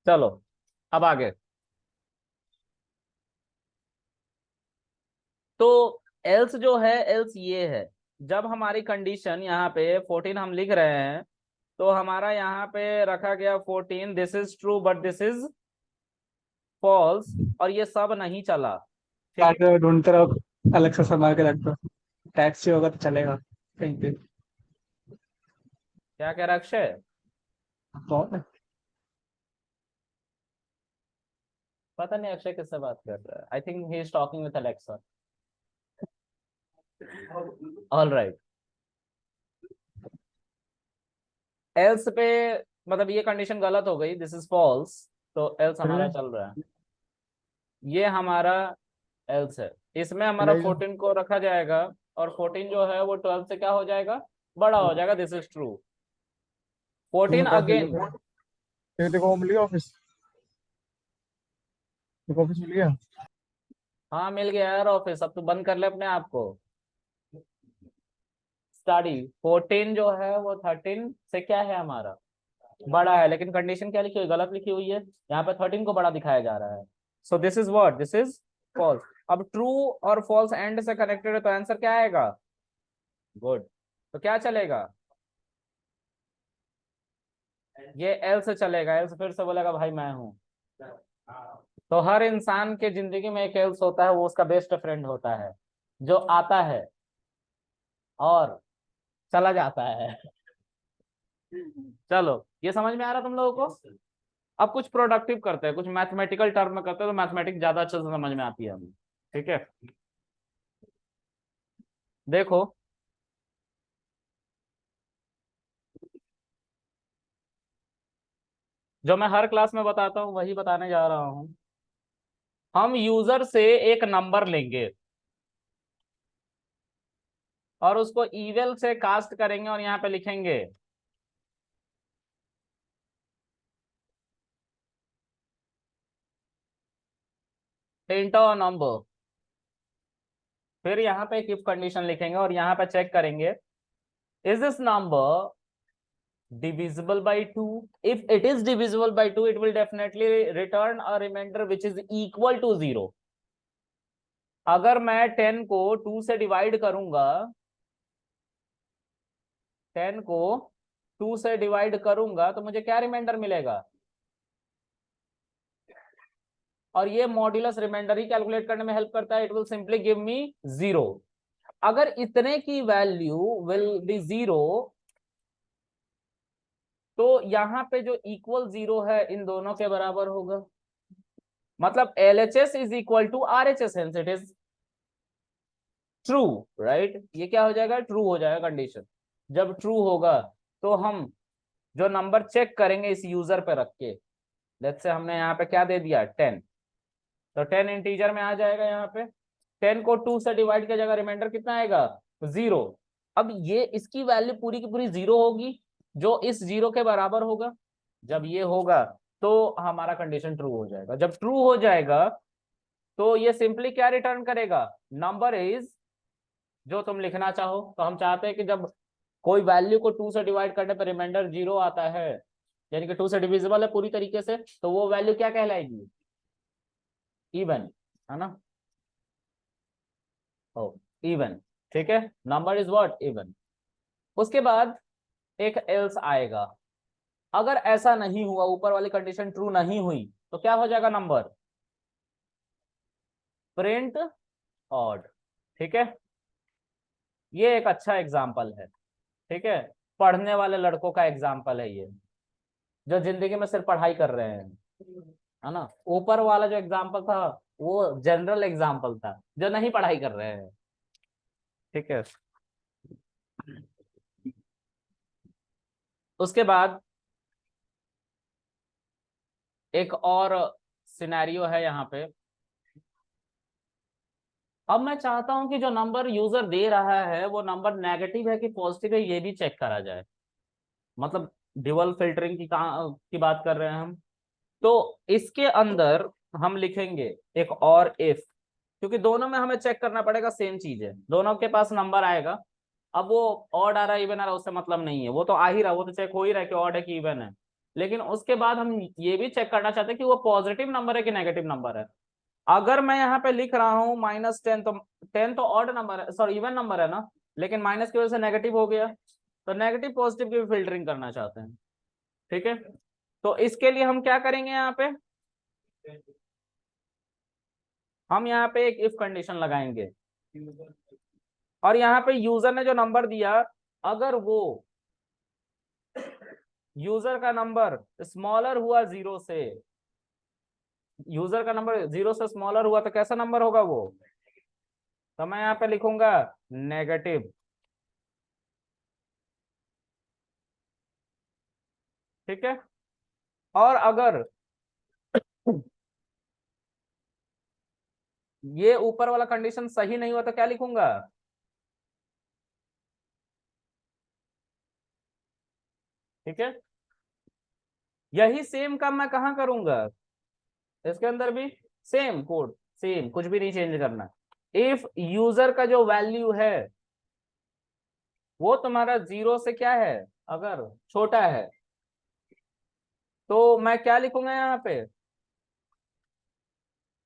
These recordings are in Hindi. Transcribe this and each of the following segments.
चलो अब आगे। तो एल्स जो है, एल्स ये है, जब हमारी कंडीशन यहाँ पे 14 हम लिख रहे हैं, तो हमारा यहाँ पे रखा गया 14, this is true but this is false, और ये सब नहीं चला। ठीक है, आगे ढूंढते रहो, अलग से संभाल के रख दो। टैक्सी होगा तो चलेगा कहीं पे। क्या कह रहा है अक्षय? कौन है? पता नहीं अक्षय किससे बात कर रहा है, I think he is talking with Alexa. All right, else पे मतलब ये कंडीशन गलत हो गई, दिस इज फॉल्स, तो एल्स हमारा चल रहा है। ये हमारा एल्स है, इसमें हमारा चलेगा। 14 को रखा जाएगा, और 14 जो है वो 12 से क्या हो जाएगा, बड़ा हो जाएगा, दिस इज ट्रू। 14 तुम्हें कहाँ अगेन। चाहिए? देखो मिल गया ऑफिस। देखो ऑफिस मिल गया। हाँ मिल गया यार ऑफिस, अब तो बंद कर ले अपने आप को। स्टडी 14 जो है वो 13 से क्या है हमारा, बड़ा है, लेकिन कंडीशन क्या लिखी हुई, गलत लिखी हुई है, यहाँ पे 13 को बड़ा दिखाया जा रहा है। So this is what, this is false. अब ट्रू और फॉल्स एंड से कनेक्टेड है, तो आंसर क्या आएगा, गुड। तो क्या चलेगा, ये एल से चलेगा, एल से फिर से बोलेगा भाई मैं हूं। तो हर इंसान के जिंदगी में एक एल्स होता है, वो उसका बेस्ट फ्रेंड होता है, जो आता है और चला जाता है। चलो ये समझ में आ रहा तुम लोगों को? अब कुछ प्रोडक्टिव करते हैं, कुछ मैथमेटिकल टर्म में करते हैं, तो मैथमेटिक्स ज्यादा अच्छे से समझ में आती है हमें। ठीक है, देखो जो मैं हर क्लास में बताता हूँ वही बताने जा रहा हूँ। हम यूजर से एक नंबर लेंगे और उसको इवेल से कास्ट करेंगे और यहाँ पे लिखेंगे इंटर नंबर। फिर यहाँ पे एक इफ कंडीशन लिखेंगे और यहाँ पे चेक करेंगे, is this number divisible by 2? If it is divisible by 2, it will definitely return a remainder which is equal to 0. अगर मैं 10 को 2 से डिवाइड करूंगा, 10 को 2 से डिवाइड करूंगा तो मुझे क्या रिमाइंडर मिलेगा, और ये मॉड्यूलस रिमाइंडर ही कैलकुलेट करने में हेल्प करता है, it will simply give me 0। अगर इतने की वैल्यू विल बी 0, तो यहाँ पे जो इक्वल 0 है इन दोनों के बराबर होगा, मतलब LHS is equal to RHS, hence it is true, right. ये क्या हो जाएगा, ट्रू हो जाएगा कंडीशन। जब ट्रू होगा तो हम जो नंबर चेक करेंगे इस यूजर पे रख के, लेट्स से हमने यहाँ पे क्या दे दिया 10, तो 10 इंटीजर में आ जाएगा, यहाँ पे 10 को 2 से डिवाइड किया जाएगा, रिमाइंडर कितना आएगा 0। अब ये इसकी वैल्यू पूरी की पूरी 0 होगी, जो इस 0 के बराबर होगा। जब ये होगा तो हमारा कंडीशन ट्रू हो जाएगा। जब ट्रू हो जाएगा तो ये सिंपली क्या रिटर्न करेगा, नंबर इज जो तुम लिखना चाहो। तो हम चाहते हैं कि जब कोई वैल्यू को 2 से डिवाइड करने पर रिमाइंडर 0 आता है, यानी कि 2 से डिविजिबल है पूरी तरीके से, तो वो वैल्यू क्या कहलाएगी, इवन, है ना, ओ इवन। ठीक है, नंबर इज व्हाट, इवन। उसके बाद एक एल्स आएगा, अगर ऐसा नहीं हुआ, ऊपर वाली कंडीशन ट्रू नहीं हुई, तो क्या हो जाएगा नंबर, प्रिंट ऑड। ठीक है, ये एक अच्छा एग्जाम्पल है। ठीक है, पढ़ने वाले लड़कों का एग्जाम्पल है ये, जो जिंदगी में सिर्फ पढ़ाई कर रहे हैं, है ना। ऊपर वाला जो एग्जाम्पल था वो जनरल एग्जाम्पल था, जो नहीं पढ़ाई कर रहे हैं। ठीक है, उसके बाद एक और सिनेरियो है यहाँ पे। अब मैं चाहता हूं कि जो नंबर यूजर दे रहा है वो नंबर नेगेटिव है कि पॉजिटिव है, ये भी चेक करा जाए। मतलब ड्यूअल फिल्टरिंग की बात कर रहे हैं हम। तो इसके अंदर हम लिखेंगे एक और इफ, क्योंकि दोनों में हमें चेक करना पड़ेगा, सेम चीज है, दोनों के पास नंबर आएगा। अब वो ऑड आ रहा है इवन आ रहा है उससे मतलब नहीं है, वो तो आ ही रहा, वो तो चेक हो ही रहा है कि ऑड है कि इवन है। लेकिन उसके बाद हम ये भी चेक करना चाहते हैं कि वो पॉजिटिव नंबर है कि नेगेटिव नंबर है। अगर मैं यहाँ पे लिख रहा हूँ -10, तो 10 तो ऑड नंबर है, सॉरी इवन नंबर है ना, लेकिन माइनस की वजह से नेगेटिव हो गया, तो नेगेटिव पॉजिटिव की भी फिल्टरिंग करना चाहते हैं। ठीक है, तो इसके लिए हम क्या करेंगे, यहाँ पे हम यहाँ पे एक इफ कंडीशन लगाएंगे, और यहाँ पे यूजर ने जो नंबर दिया, अगर वो यूजर का नंबर स्मॉलर हुआ जीरो से, यूजर का नंबर जीरो से स्मॉलर हुआ तो कैसा नंबर होगा वो, तो मैं यहाँ पे लिखूंगा नेगेटिव। ठीक है, और अगर ये ऊपर वाला कंडीशन सही नहीं हुआ तो क्या लिखूंगा, ठीक है, यही सेम काम मैं कहाँ करूंगा, इसके अंदर भी सेम कोड, सेम, कुछ भी नहीं चेंज करना। इफ यूजर का जो वैल्यू है वो तुम्हारा जीरो से क्या है, अगर छोटा है, तो मैं क्या लिखूंगा यहाँ पे,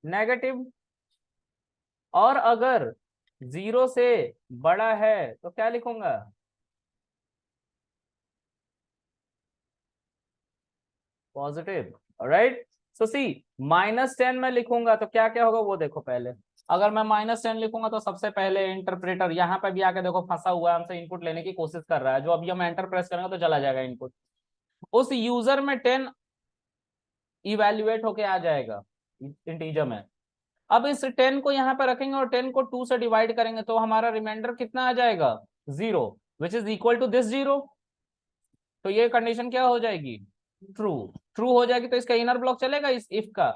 नेगेटिव। और अगर जीरो से बड़ा है तो क्या लिखूंगा, पॉजिटिव। राइट, सो सी -10 में लिखूंगा तो क्या क्या होगा वो देखो पहले। अगर मैं -10 लिखूंगा तो सबसे पहले इंटरप्रेटर यहाँ पे भी आके देखो फंसा हुआ है, हमसे इनपुट लेने की कोशिश कर रहा है, जो अभी हम एंटर प्रेस करेंगे तो चला जाएगा इनपुट, उस यूजर में 10 इवेल्युएट होके आ जाएगा इंटीजर में। अब इस 10 को यहाँ पे रखेंगे और 10 को 2 से डिवाइड करेंगे तो हमारा रिमाइंडर कितना आ जाएगा, 0, which is equal to this 0। तो ये कंडीशन क्या हो जाएगी, ट्रू। ट्रू हो जाएगी तो इसका इनर ब्लॉक चलेगा इस इफ का।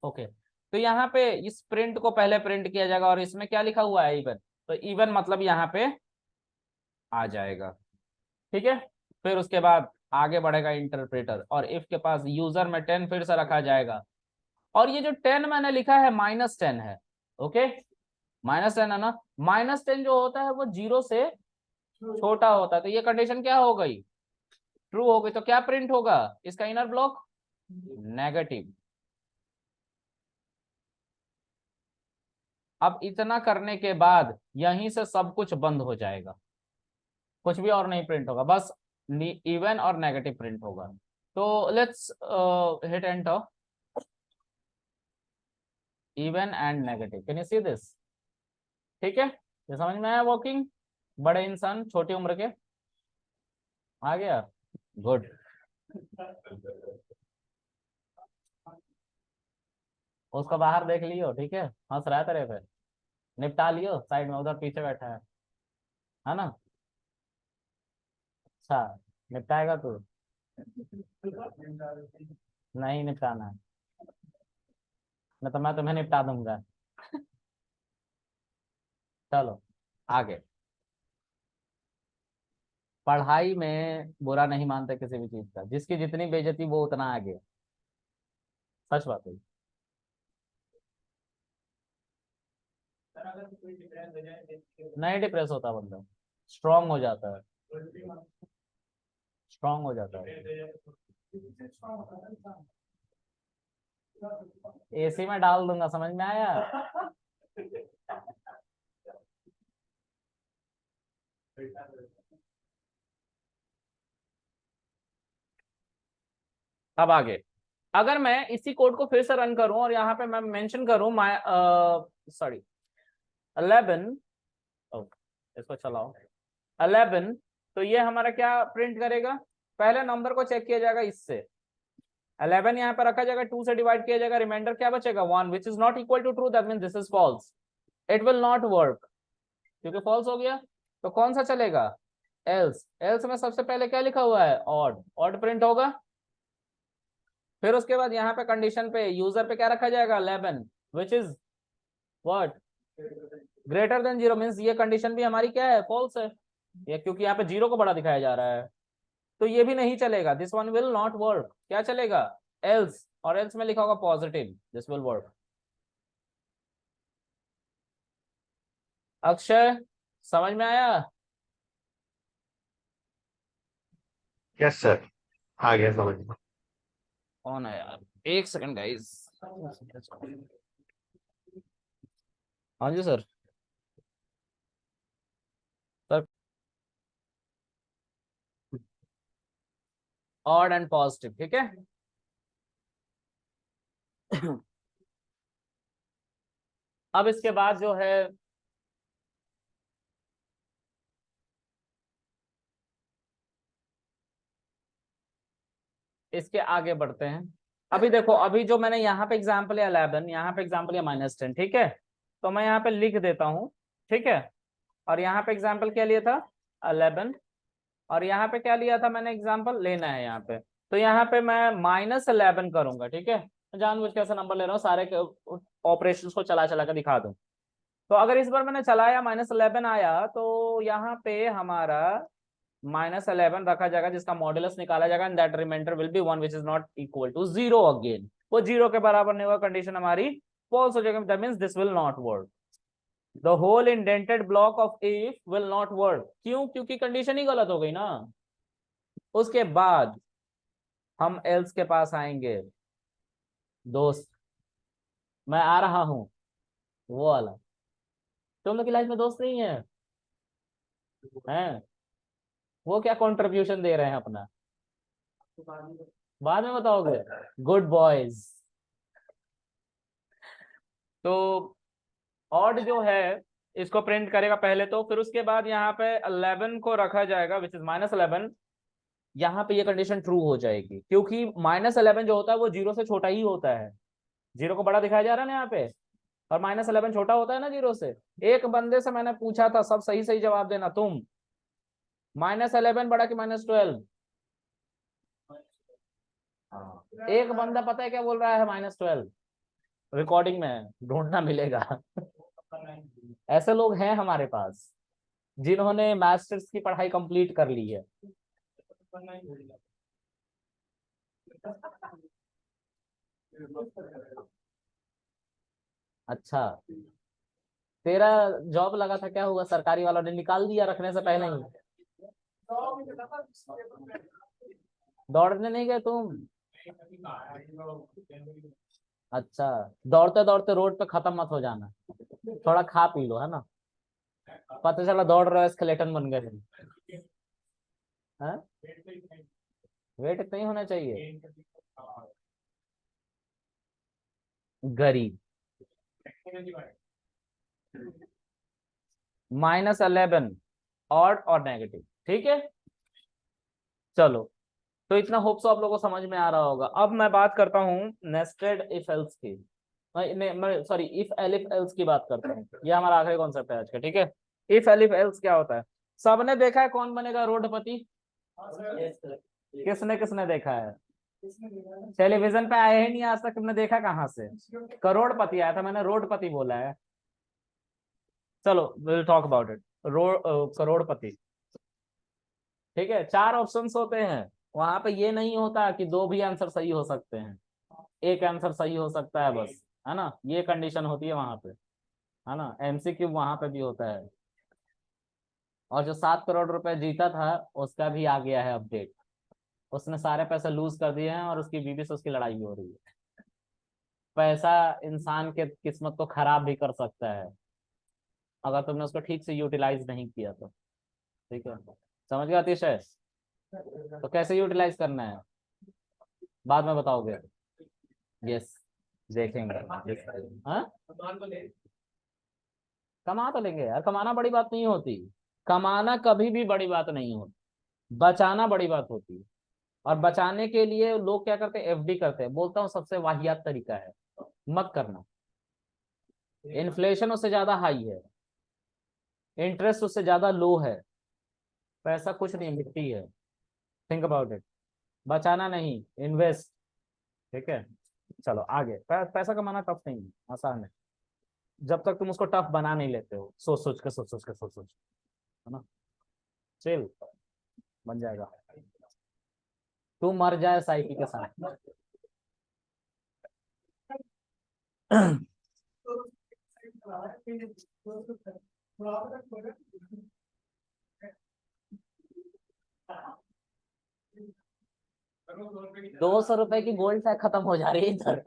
ओके, तो यहाँ पे इस प्रिंट को पहले प्रिंट किया जाएगा, और इसमें क्या लिखा हुआ है, इवन, तो इवन मतलब यहाँ पे आ जाएगा। ठीक है, फिर उसके बाद आगे बढ़ेगा इंटरप्रेटर, और इफ के पास यूजर में 10 फिर से रखा जाएगा, और ये जो 10 मैंने लिखा है -10 है। ओके, -10 है ना, -10 जो होता है वो जीरो से छोटा होता है, तो ये कंडीशन क्या हो गई, ट्रू हो गई। तो क्या प्रिंट होगा, इसका इनर ब्लॉक नेगेटिव। अब इतना करने के बाद यहीं से सब कुछ बंद हो जाएगा, कुछ भी और नहीं प्रिंट होगा, बस इवन और नेगेटिव प्रिंट होगा। तो let's hit enter, even and negative, can you see this. ठीक है, ये समझ में आया वर्किंग, बड़े इंसान छोटी उम्र के, आ गया, गुड। उसको बाहर देख लियो, ठीक है, हंस रहा है तेरे पे, निपटा लियो, साइड में उधर पीछे बैठा है ना। अच्छा, निपटाएगा तू, नहीं निपटाना है, नहीं तो मैं तुम्हें निपटा दूंगा। चलो आगे, पढ़ाई में बुरा नहीं मानते किसी भी चीज का, जिसकी जितनी बेइज्जती वो उतना आगे, सच बात है। नहीं डिप्रेस होता बंदा, स्ट्रांग हो जाता है, स्ट्रांग हो जाता है। एसी में डाल दूंगा, समझ में आया। अब आगे, अगर मैं इसी कोड को फिर से रन करूं और यहाँ पे मैं मेंशन करूं माय सॉरी 11, इसको चलाओ 11, तो ये हमारा क्या प्रिंट करेगा, पहले नंबर को चेक किया जाएगा इससे, 11 यहाँ पे रखा जाएगा, 2 से डिवाइड किया जाएगा, रिमाइंडर क्या बचेगा 1, which is not equal to true, that mean this is false, it will not work, क्योंकि फॉल्स हो गया। तो कौन सा चलेगा, एल्स। एल्स में सबसे पहले क्या लिखा हुआ है, ऑड, ऑड प्रिंट होगा। फिर उसके बाद यहाँ पे कंडीशन पे यूजर पे क्या रखा जाएगा, 11, which is what, greater than 0, means ये कंडीशन भी हमारी क्या है, फॉल्स है, ये क्योंकि यहाँ पे 0 को बड़ा दिखाया जा रहा है, तो ये भी नहीं चलेगा, this one will not work. क्या चलेगा, एल्स, और एल्स में लिखा होगा positive, this will work. Akshay, समझ में आया। Yes sir. आ गया समझ में। कौन है यार, एक सेकंड गाइस। हाँ जी sir. Sir odd and positive, ठीक है। अब इसके बाद जो है इसके आगे बढ़ते हैं। अभी देखो, अभी जो मैंने यहाँ पे एग्जाम्पल है 11, यहाँ पे एग्जाम्पल है -10, ठीक है। तो मैं यहाँ पे लिख देता हूँ, ठीक है। और यहाँ पे एग्जाम्पल क्या लिया था, 11। और यहाँ पे क्या लिया था मैंने, एग्जाम्पल लेना है यहाँ पे। तो यहाँ पे मैं -11 करूंगा, ठीक है। जानबूझ के ऐसा नंबर ले रहा हूँ, सारे ऑपरेशन को चला चला कर दिखा दूं। तो अगर इस बार मैंने चलाया -11 आया, तो यहाँ पे हमारा -11 रखा जाएगा, जिसका मॉड्यूलस निकाला जाएगा, and that remainder will be 1 which is not equal to 0 again. वो 0 के बराबर नहीं होगा, कंडीशन हमारी फॉल्स हो जाएगी, that means this will not work. The whole indented block of if will not work. क्यों? क्योंकि कंडीशन ही गलत हो गई ना। उसके बाद हम एल्स के पास आएंगे। दोस्त मैं आ रहा हूं, वो वाला। तुम लोग की लाइफ में दोस्त नहीं है हैं? वो क्या कंट्रीब्यूशन दे रहे हैं अपना, बाद में बताओगे। Good boys. तो ऑड जो है इसको प्रिंट करेगा पहले, तो फिर उसके बाद यहाँ पे 11 को रखा जाएगा, विच इज -11। यहाँ पे ये कंडीशन ट्रू हो जाएगी, क्योंकि -11 जो होता है वो 0 से छोटा ही होता है। 0 को बड़ा दिखाया जा रहा है ना यहाँ पे, और -11 छोटा होता है ना 0 से। एक बंदे से मैंने पूछा था, सब सही सही जवाब देना तुम। -11 बड़ा कि -12? एक बंदा पता है क्या बोल रहा है, -12। रिकॉर्डिंग में ढूंढना मिलेगा। ऐसे लोग हैं हमारे पास जिन्होंने मास्टर्स की पढ़ाई कंप्लीट कर ली है। अच्छा, तेरा जॉब लगा था, क्या हुआ? सरकारी वालों ने निकाल दिया रखने से पहले ही। दौड़ने नहीं गए तुम? अच्छा, दौड़ते दौड़ते रोड पे खत्म मत हो जाना, थोड़ा खा पी लो, है ना। पता चला दौड़ रहे हो स्केलेटन बन गए तुम। हाँ? वेट इतना ही होना चाहिए। गरीब। -11 ऑड और नेगेटिव, ठीक है। चलो, तो इतना होप्स आप लोगों को समझ में आ रहा होगा। अब मैं बात करता हूँ नेस्टेड इफ एल्स की। मैं सॉरी, इफ एलिफ एल्स की बात करता हूँ। ये हमारा आखिरी कॉन्सेप्ट है आज का, ठीक है। इफ एलिफ एल्स क्या होता है? सबने देखा है कौन बनेगा रोडपति? किसने किसने देखा है? टेलीविजन पे आया ही नहीं आज तक, तुमने देखा कहाँ से? करोड़पति आया था, मैंने रोडपति बोला है। चलो विल टॉक अबाउट इट। करोड़पति, ठीक है। 4 ऑप्शंस होते हैं वहां पे। ये नहीं होता कि 2 भी आंसर सही हो सकते हैं, एक आंसर सही हो सकता है बस, है ना। ये कंडीशन होती है वहां पे, है ना। एमसीक्यू वहां पे भी होता है। और जो 7 करोड़ रुपए जीता था, उसका भी आ गया है अपडेट। उसने सारे पैसे लूज कर दिए हैं, और उसकी बीवी से उसकी लड़ाई हो रही है। पैसा इंसान के किस्मत को खराब भी कर सकता है, अगर तुमने उसको ठीक से यूटिलाइज नहीं किया तो। ठीक है, समझ गया अतिशय? तो कैसे यूटिलाइज करना है बाद में बताओगे। यस, देखेंगे। हाँ, कमा तो लेंगे यार, कमाना बड़ी बात नहीं होती। कमाना कभी भी बड़ी बात नहीं होती, बचाना बड़ी बात होती है। और बचाने के लिए लोग क्या करते हैं, एफडी करते हैं। बोलता हूँ सबसे वाहियात तरीका है, मत करना। इन्फ्लेशन उससे ज्यादा हाई है, इंटरेस्ट उससे ज्यादा लो है। पैसा कुछ नहीं, मिट्टी है। Think about it. बचाना नहीं, इन्वेस्ट। ठीक है। चलो आगे। पैसा कमाना टफ नहीं है, आसान है, जब तक तुम उसको टफ बना नहीं लेते हो। सोच सोच के, सोच सोच के, सोच सोच, है ना। चिल, बन जाएगा। तू मर जाए साइकिल के साथ। 200 रुपए की गोल्ड पैक खत्म हो जा रही है इधर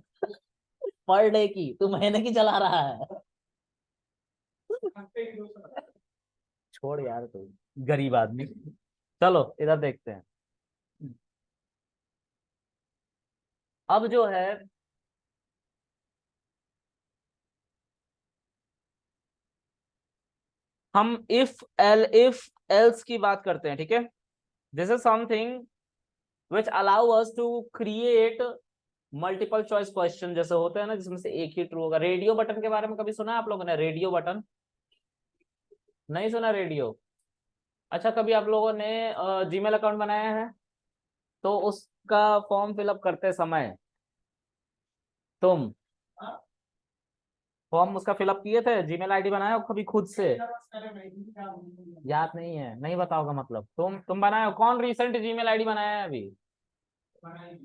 पर डे की, तू महीने की चला रहा है। छोड़ यार तू, गरीब आदमी। चलो इधर देखते हैं। अब जो है हम इफ एल्स की बात करते हैं, ठीक है। This is something which allow us to create multiple choice question, जैसे होते हैं ना जिसमें से एक ही ट्रू होगा। रेडियो बटन के बारे में कभी सुना है आप लोगों ने? रेडियो बटन नहीं सुना? रेडियो, अच्छा कभी आप लोगों ने जीमेल अकाउंट बनाया है तो उसका फॉर्म फिलअप करते समय तुम फॉर्म उसका फिलअप किए थे? जीमेल आईडी बनाया हो कभी खुद से? याद नहीं है, नहीं बताओगे मतलब। तुम बनाए हो? कौन रिसेंट जीमेल आईडी बनाया है अभी?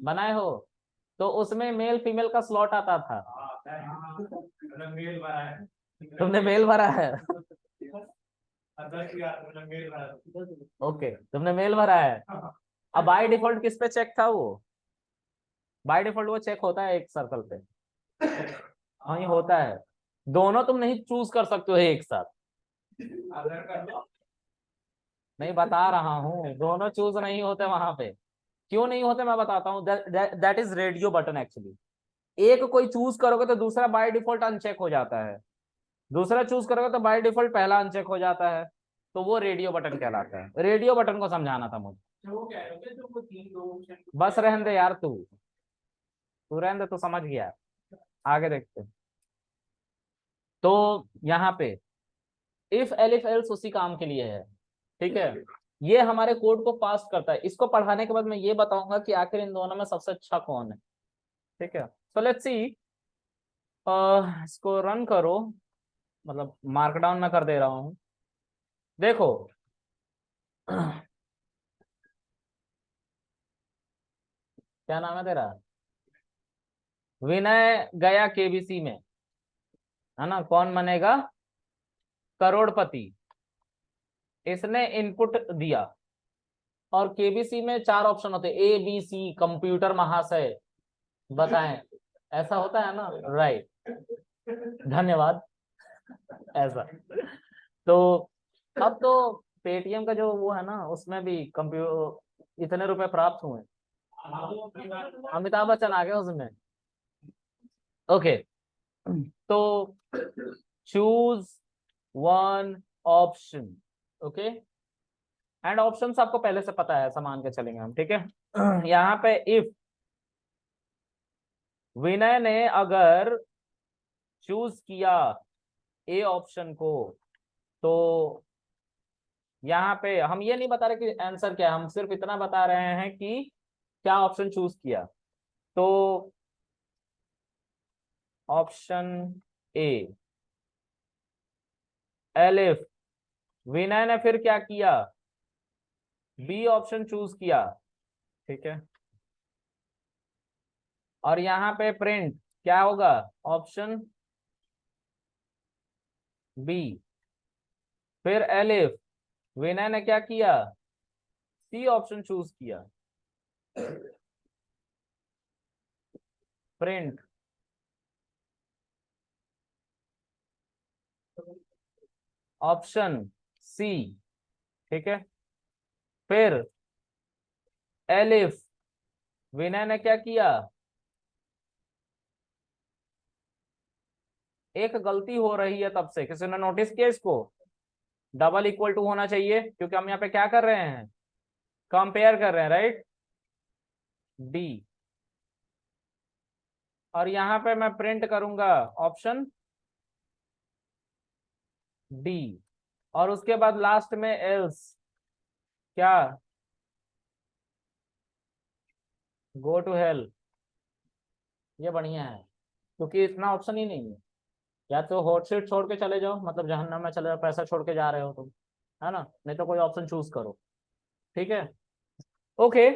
बनाए हो? तो उसमें मेल फीमेल का स्लॉट आता था। तुमने मेल भरा है? ओके, तुमने मेल भरा है। अब बाय डिफॉल्ट किस पे चेक था वो? बाय डिफॉल्ट वो चेक होता है एक सर्कल पे। हाँ ये होता है। दोनों तुम नहीं चूज कर सकते हो एक साथ। नहीं बता रहा हूँ, दोनों चूज नहीं होते वहां पे। क्यों नहीं होते मैं बताता हूँ। That is radio button actually. एक कोई चूज करोगे तो दूसरा बाय डिफॉल्ट अनचेक हो जाता है, दूसरा चूज करोगे तो बाय डिफॉल्ट पहला अनचेक हो जाता है। तो वो रेडियो बटन कहलाता है। रेडियो बटन को समझाना था मुझे। बस रहने दे यार, तू रहने दे, तू समझ गया। आगे देखते हैं। तो यहाँ पे इफ एलिफ एल्स उसी काम के लिए है, ठीक है। ये हमारे कोड को पास करता है। इसको पढ़ाने के बाद मैं ये बताऊंगा कि आखिर इन दोनों में सबसे अच्छा कौन है, ठीक है। सो लेट्स सी, इसको रन करो, मतलब मार्कडाउन में कर दे रहा हूं। देखो क्या नाम है तेरा? विनय गया केबीसी में, है ना? कौन बनेगा करोड़पति? इसने इनपुट दिया और केबीसी में 4 ऑप्शन होते हैं, ए बी सी, कंप्यूटर महाशय बताएं। ऐसा होता है ना, राइट? धन्यवाद। ऐसा तो अब तो पेटीएम का जो वो है ना, उसमें भी कंप्यूटर इतने रुपए प्राप्त हुए। अमिताभ बच्चन आ गए उसमें। ओके, तो choose one option, okay. And options आपको पहले से पता है, समान के चलेंगे हम, ठीक है। यहाँ पे इफ विनय ने अगर चूज किया ए ऑप्शन को, तो यहाँ पे हम ये नहीं बता रहे कि आंसर क्या है, हम सिर्फ इतना बता रहे हैं कि क्या ऑप्शन चूज किया। तो ऑप्शन ए एलिफ, विनय ने फिर क्या किया? बी ऑप्शन चूज किया, ठीक है। और यहाँ पे प्रिंट क्या होगा? Option B. फिर एलिफ, विनय ने क्या किया? सी ऑप्शन चूज किया, प्रिंट ऑप्शन सी, ठीक है। फिर एलिफ, विनय ने क्या किया? एक गलती हो रही है तब से, किसी ने नोटिस किया इसको? डबल इक्वल टू होना चाहिए, क्योंकि हम यहाँ पे क्या कर रहे हैं? कंपेयर कर रहे हैं, राइट? डी। और यहाँ पे मैं प्रिंट करूंगा ऑप्शन डी। और उसके बाद लास्ट में एल्स क्या? Go to hell. ये बढ़िया है, क्योंकि इतना ऑप्शन ही नहीं है। या तो हॉट सीट छोड़ के चले जाओ, मतलब जहन्नम में चले जाओ, पैसा छोड़ के जा रहे हो तुम, है ना? नहीं तो कोई ऑप्शन चूज करो, ठीक है। ओके,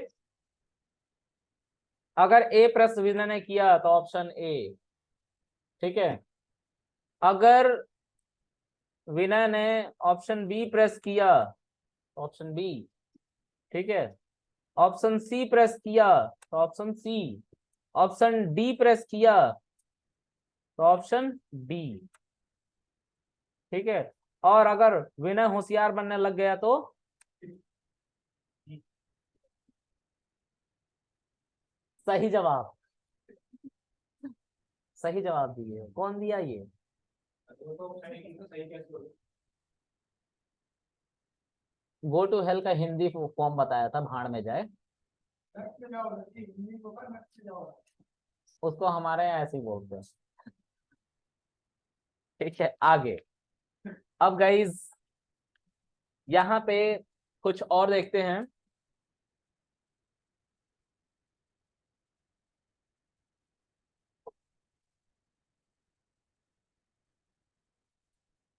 अगर ए प्रेस विनय ने किया तो ऑप्शन ए, ठीक है। अगर विनय ने ऑप्शन बी प्रेस किया, ऑप्शन बी, ठीक है। ऑप्शन सी प्रेस किया तो option C, option D press किया तो ऑप्शन डी। ठीक है, और अगर विनय होशियार बनने लग गया तो सही जवाब, सही जवाब दिए। कौन दिया ये? गो टू हेल का हिंदी फॉर्म बताया था, भाड़ में जाए। उसको हमारे यहाँ ऐसे ही बोलते हैं। ठीक है, आगे। अब गाइज यहाँ पे कुछ और देखते हैं।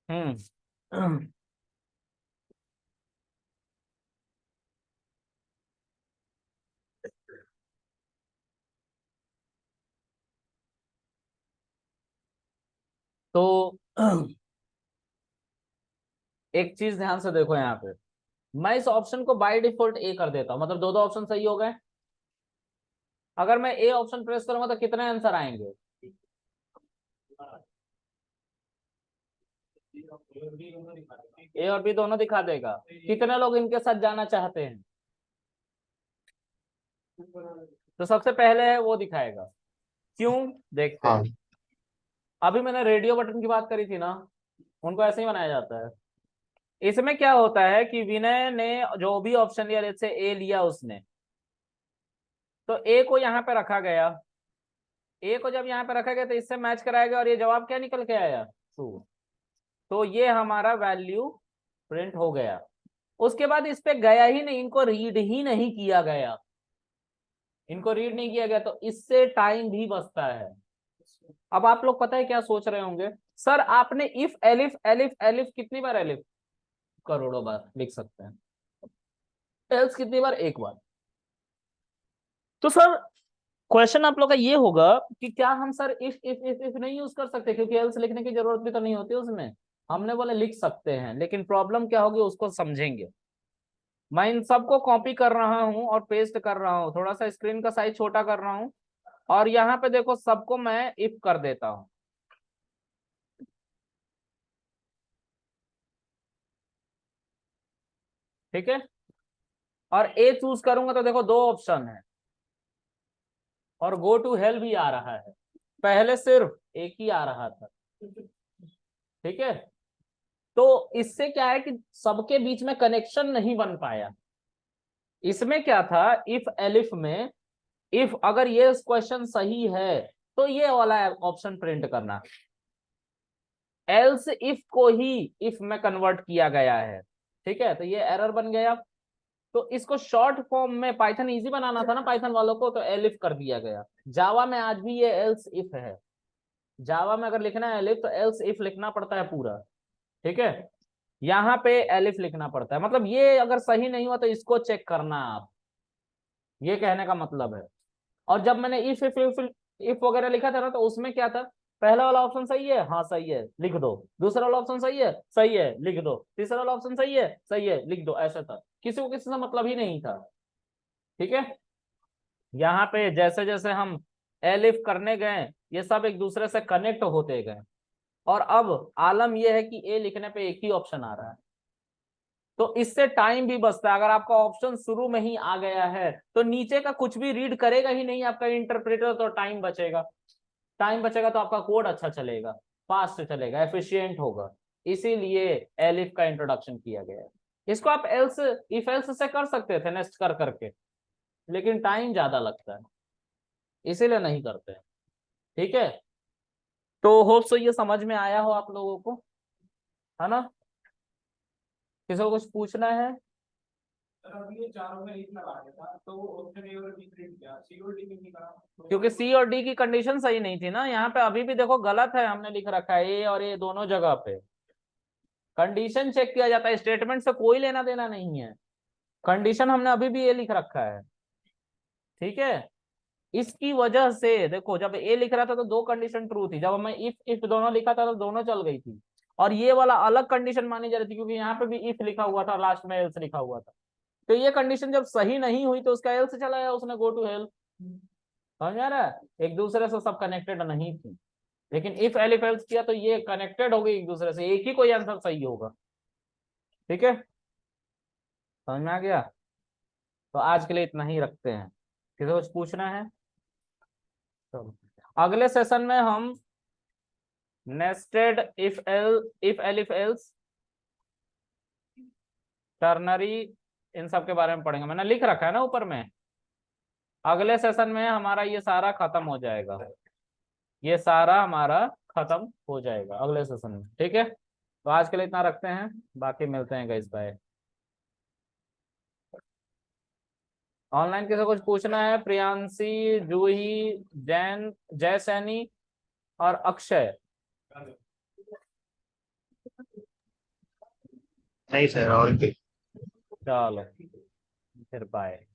हम्म तो एक चीज ध्यान से देखो यहाँ पे, मैं इस ऑप्शन को बाय डिफॉल्ट ए कर देता हूँ, मतलब दो दो ऑप्शन सही हो गए। अगर मैं ए ऑप्शन प्रेस करूंगा तो कितने आंसर आएंगे? ए और बी दोनों दिखा देगा। कितने लोग इनके साथ जाना चाहते हैं? तो सबसे पहले है वो दिखाएगा। क्यों, देखते हैं। अभी मैंने रेडियो बटन की बात करी थी ना, उनको ऐसे ही बनाया जाता है। इसमें क्या होता है कि विनय ने जो भी ऑप्शन लिया, जैसे ए लिया उसने, तो ए को यहाँ पे रखा गया। ए को जब यहाँ पे रखा गया तो इससे मैच कराया गया और ये जवाब क्या निकल के आया? 2। तो ये हमारा वैल्यू प्रिंट हो गया। उसके बाद इस पे गया ही नहीं, इनको रीड ही नहीं किया गया, इनको रीड नहीं किया गया, तो इससे टाइम भी बचता है। अब आप लोग पता है क्या सोच रहे होंगे, सर आपने इफ एलिफ एलिफ एलिफ कितनी बार एलिफ? करोड़ों बार लिख सकते हैं। एल्स कितनी बार? एक बार। तो सर क्वेश्चन आप लोग का ये होगा कि क्या हम सर इफ नहीं यूज कर सकते, क्योंकि एल्स लिखने की जरूरत भी तो नहीं होती उसमें। हमने बोले लिख सकते हैं, लेकिन प्रॉब्लम क्या होगी उसको समझेंगे। मैं इन सबको कॉपी कर रहा हूं और पेस्ट कर रहा हूं, थोड़ा सा स्क्रीन का साइज छोटा कर रहा हूं, और यहाँ पे देखो सबको मैं इफ कर देता हूं। ठीक है, और ए चूज करूंगा तो देखो दो ऑप्शन है, और गो टू हेल भी आ रहा है। पहले सिर्फ एक ही आ रहा था। ठीक है, तो इससे क्या है कि सबके बीच में कनेक्शन नहीं बन पाया। इसमें क्या था, इफ एलिफ में, इफ अगर ये क्वेश्चन सही है तो ये वाला ऑप्शन प्रिंट करना, एल्स इफ को ही इफ में कन्वर्ट किया गया है। ठीक है, तो ये एरर बन गया। तो इसको शॉर्ट फॉर्म में पाइथन इजी बनाना था ना पाइथन वालों को, तो एलिफ कर दिया गया। जावा में आज भी ये एल्स इफ है। जावा में अगर लिखना है एलिफ तो एल्स इफ लिखना पड़ता है पूरा। ठीक है, यहाँ पे एलिफ लिखना पड़ता है, मतलब ये अगर सही नहीं हुआ तो इसको चेक करना आप, ये कहने का मतलब है। और जब मैंने इफ वगैरह लिखा था ना, तो उसमें क्या था, पहला वाला ऑप्शन सही है, हाँ सही है लिख दो। दूसरा वाला ऑप्शन सही है लिख दो। तीसरा वाला ऑप्शन सही है लिख दो। ऐसा था, किसी को किसी से मतलब ही नहीं था। ठीक है, यहाँ पे जैसे जैसे हम एलिफ करने गए, ये सब एक दूसरे से कनेक्ट होते गए, और अब आलम यह है कि ए लिखने पे एक ही ऑप्शन आ रहा है। तो इससे टाइम भी बचता है। अगर आपका ऑप्शन शुरू में ही आ गया है तो नीचे का कुछ भी रीड करेगा ही नहीं आपका इंटरप्रेटर, तो टाइम बचेगा। टाइम बचेगा तो आपका कोड अच्छा चलेगा, फास्ट चलेगा, एफिशिएंट होगा। इसीलिए एलिफ का इंट्रोडक्शन किया गया है। इसको आप एल्स इफ एल्स से कर सकते थे नेक्स्ट कर करके, लेकिन टाइम ज्यादा लगता है, इसीलिए नहीं करते हैं। ठीक है, तो होप सो ये समझ में आया हो आप लोगों को, है ना? किसी को कुछ पूछना है? अभी ये चारों में एक लगा दिया था तो वो ऑप्शन ए और बी प्रिंट किया, सी और डी नहीं करा। क्योंकि सी और डी की कंडीशन सही नहीं थी ना। यहाँ पे अभी भी देखो गलत है, हमने लिख रखा है ए और ए दोनों जगह पे। कंडीशन चेक किया जाता है, स्टेटमेंट से कोई लेना देना नहीं है। कंडीशन हमने अभी भी ए लिख रखा है। ठीक है, इसकी वजह से देखो जब ए लिख रहा था तो दो कंडीशन ट्रू थी, जब मैं इफ दोनों लिखा था तो दोनों चल गई थी, और ये वाला अलग कंडीशन मानी जा रही थी क्योंकि यहाँ पे भी इफ लिखा हुआ था, लास्ट में एल्स लिखा हुआ था। तो ये कंडीशन जब सही नहीं हुई तो उसका एल से चला गया, उसने गो टू हेल। समझ आ रहा है, एक दूसरे से सब कनेक्टेड नहीं थी, लेकिन इफ एलिफ एल्स किया तो ये कनेक्टेड हो गई एक दूसरे से, एक ही कोई आंसर सही होगा। ठीक है, समझ में आ गया। तो आज के लिए इतना ही रखते हैं, किसी को कुछ पूछना है? चलो, अगले सेशन में हम nested if elif else, ternary, इन सब के बारे में पढ़ेंगे। मैंने लिख रखा है ना ऊपर में। अगले सेशन में हमारा ये सारा खत्म हो जाएगा, ये सारा हमारा खत्म हो जाएगा अगले सेशन में। ठीक है, तो आज के लिए इतना रखते हैं, बाकी मिलते हैं गाइस, बाय। ऑनलाइन किसी को कुछ पूछना है? प्रियांशी, जूही, जैन, जय सैनी और अक्षय। नहीं सर, और चलो फिर बाय।